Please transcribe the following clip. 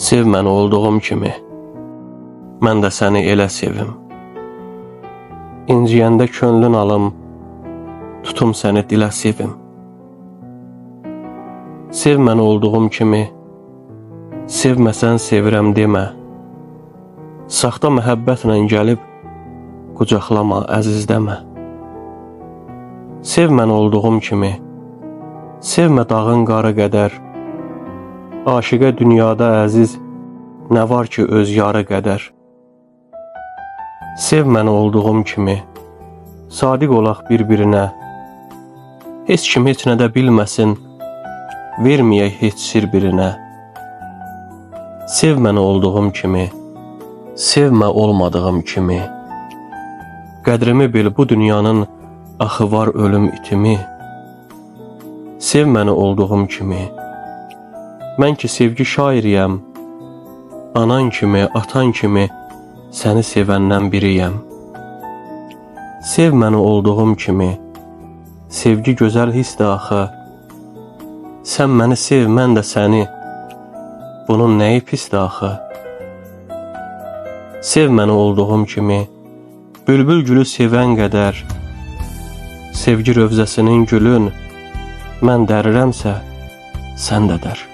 Sev məni olduğum kimi, mən də səni elə sevim. İnciyəndə könlün alım, tutum səni dilə sevim. Sev məni olduğum kimi, sevməsən sevirəm demə. Saxta məhəbbətlə gəlib, qucaqlama, əzizdəmə. Sev məni olduğum kimi, sevmə dağın qarı qədər. Aşiqə dünyada əziz, nə var ki öz yarı qədər. Sev məni olduğum kimi, sadiq olaq bir-birinə. Heç kim heç nə də bilməsin, verməyək heç sir birinə. Sev məni olduğum kimi, sevmə olmadığım kimi. Qədrimi bil, bu dünyanın axı var ölüm itimi. Sev məni olduğum kimi, mən ki sevgi şairiyəm, anan kimi, atan kimi səni sevəndən biriyəm. Sev məni olduğum kimi, sevgi gözəl hissdir axı. Sən məni sev, mən də səni, bunun nəyi pisdir axı? Sev məni olduğum kimi, bülbül gülü sevən qədər, sevgi rövzəsinin gülün, mən dərirəmsə, sən də dər.